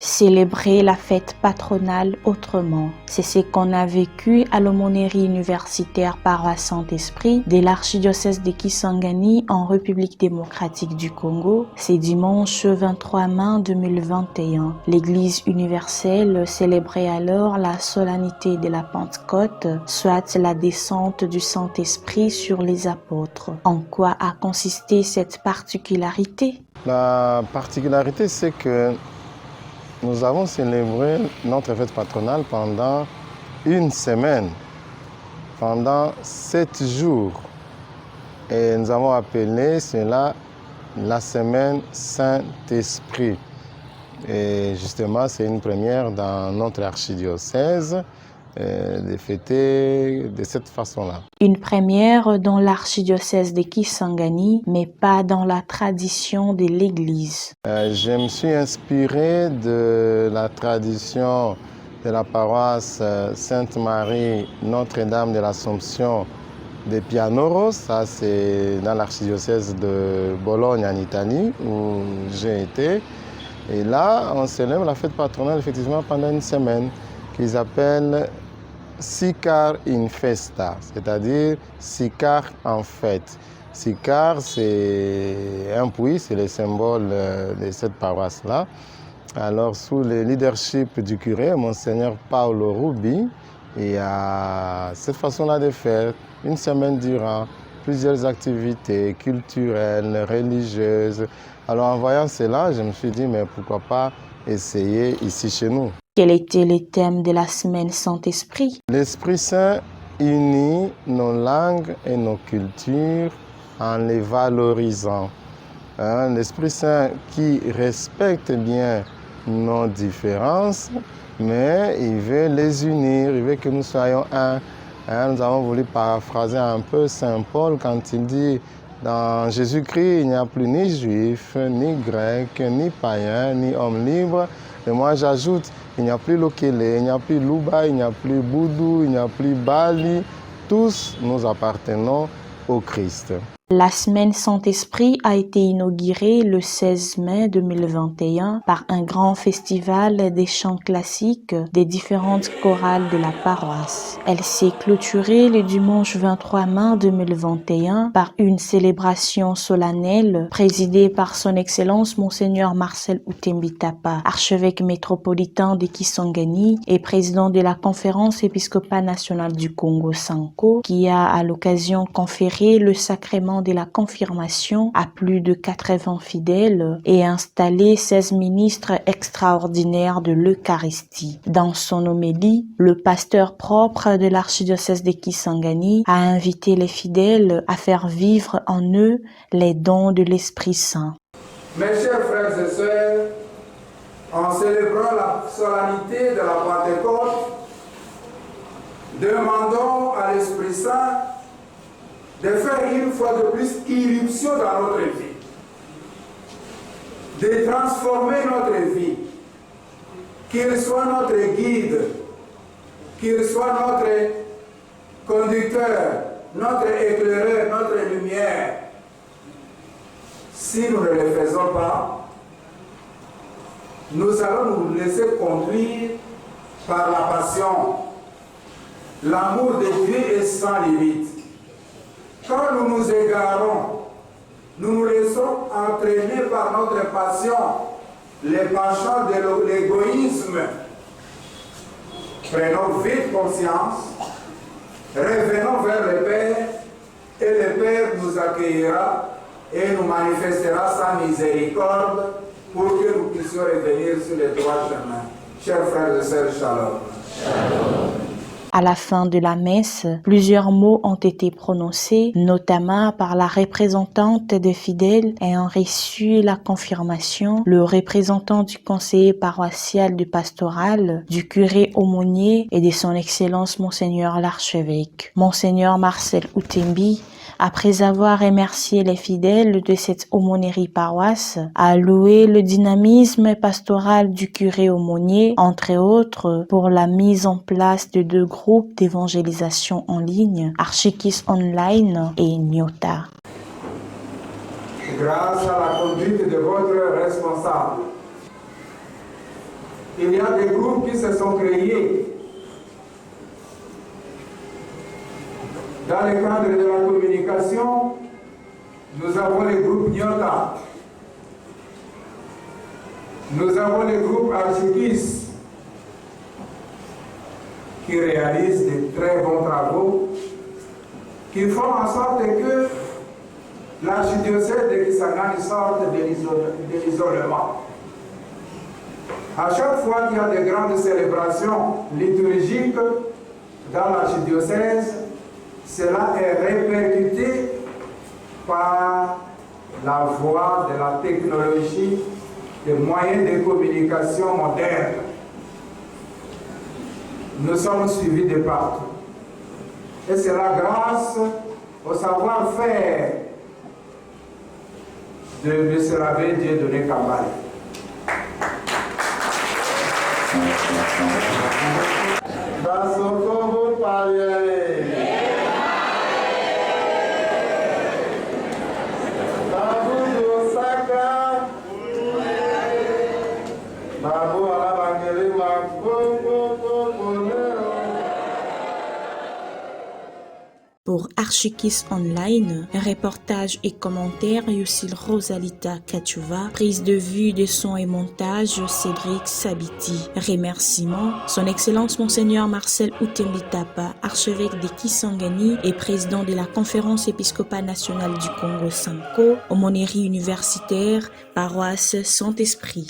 Célébrer la fête patronale autrement. C'est ce qu'on a vécu à l'aumônerie universitaire Paroisse Saint-Esprit de l'archidiocèse de Kisangani en République démocratique du Congo. C'est dimanche 23 mai 2021. L'Église universelle célébrait alors la solennité de la Pentecôte, soit la descente du Saint-Esprit sur les apôtres. En quoi a consisté cette particularité? La particularité, c'est que nous avons célébré notre fête patronale pendant une semaine, pendant 7 jours. Et nous avons appelé cela la semaine Saint-Esprit. Et justement, c'est une première dans notre archidiocèse de fêter de cette façon-là. Une première dans l'archidiocèse de Kisangani, mais pas dans la tradition de l'Église. Je me suis inspiré de la tradition de la paroisse Sainte-Marie Notre-Dame de l'Assomption de Pianoro. Ça, c'est dans l'archidiocèse de Bologne en Italie où j'ai été. Et là, on célèbre la fête patronale effectivement pendant une semaine qu'ils appellent Sicar in Festa, c'est-à-dire Sicar en fête. Sicar, c'est un puits, c'est le symbole de cette paroisse-là. Alors, sous le leadership du curé, Monseigneur Paolo Rubi, il y a cette façon-là de faire, une semaine durant, plusieurs activités culturelles, religieuses. Alors, en voyant cela, je me suis dit, mais pourquoi pas essayer ici chez nous. Quel était le thème de la semaine Saint-Esprit? L'Esprit Saint unit nos langues et nos cultures en les valorisant. L'Esprit Saint qui respecte bien nos différences, mais il veut les unir, il veut que nous soyons un. Nous avons voulu paraphraser un peu Saint Paul quand il dit dans Jésus-Christ, il n'y a plus ni juif, ni grec, ni païen, ni homme libre. Et moi j'ajoute, il n'y a plus Lokele, il n'y a plus Luba, il n'y a plus Boudou, il n'y a plus Bali. Tous nous appartenons au Christ. La semaine Saint-Esprit a été inaugurée le 16 mai 2021 par un grand festival des chants classiques des différentes chorales de la paroisse. Elle s'est clôturée le dimanche 23 mai 2021 par une célébration solennelle présidée par son Excellence Monseigneur Marcel Outembitapa, archevêque métropolitain de Kisangani et président de la Conférence épiscopale nationale du Congo Sanko, qui a à l'occasion conféré le sacrement de la confirmation à plus de 80 fidèles et installé 16 ministres extraordinaires de l'Eucharistie. Dans son homélie, le pasteur propre de l'archidiocèse de Kisangani a invité les fidèles à faire vivre en eux les dons de l'Esprit Saint. Mes chers frères et sœurs, en célébrant la solennité de la Pentecôte, demandons à l'Esprit Saint de faire une fois de plus irruption dans notre vie, de transformer notre vie, qu'il soit notre guide, qu'il soit notre conducteur, notre éclaireur, notre lumière. Si nous ne le faisons pas, nous allons nous laisser conduire par la passion. L'amour de Dieu est sans limite. Quand nous nous égarons, nous nous laissons entraîner par notre passion, les penchants de l'égoïsme. Prenons vite conscience, revenons vers le Père, et le Père nous accueillera et nous manifestera sa miséricorde pour que nous puissions revenir sur le droit chemin. Chers frères et sœurs, shalom. Shalom. À la fin de la messe, plusieurs mots ont été prononcés, notamment par la représentante des fidèles ayant reçu la confirmation, le représentant du conseiller paroissial du pastoral, du curé aumônier et de son Excellence Monseigneur l'archevêque. Monseigneur Marcel Outembi, après avoir remercié les fidèles de cette aumônerie paroisse, a loué le dynamisme pastoral du curé aumônier, entre autres, pour la mise en place de 2 groupes d'évangélisation en ligne, Archikis Online et Nyota. Grâce à la conduite de votre responsable, il y a des groupes qui se sont créés dans le cadre de la communication. Nous avons le groupe Nyota, nous avons le groupe Archikis qui réalise de très bons travaux, qui font en sorte que l'archidiocèse de Kisangani sorte de l'isolement. À chaque fois qu'il y a de grandes célébrations liturgiques dans l'archidiocèse, cela est répercuté par la voie de la technologie, des moyens de communication modernes. Nous sommes suivis de partout. Et c'est la grâce au savoir-faire de M. l'abbé Dieudonné Kambale. Pour Archikis Online, un reportage et commentaires Yusil Rosalita Kachuva, prise de vue de son et montage Cédric Sabiti. Remerciements, son Excellence Monseigneur Marcel Outembitapa, archevêque de Kisangani et président de la Conférence épiscopale nationale du Congo Sanko, aumônerie universitaire, paroisse Saint-Esprit.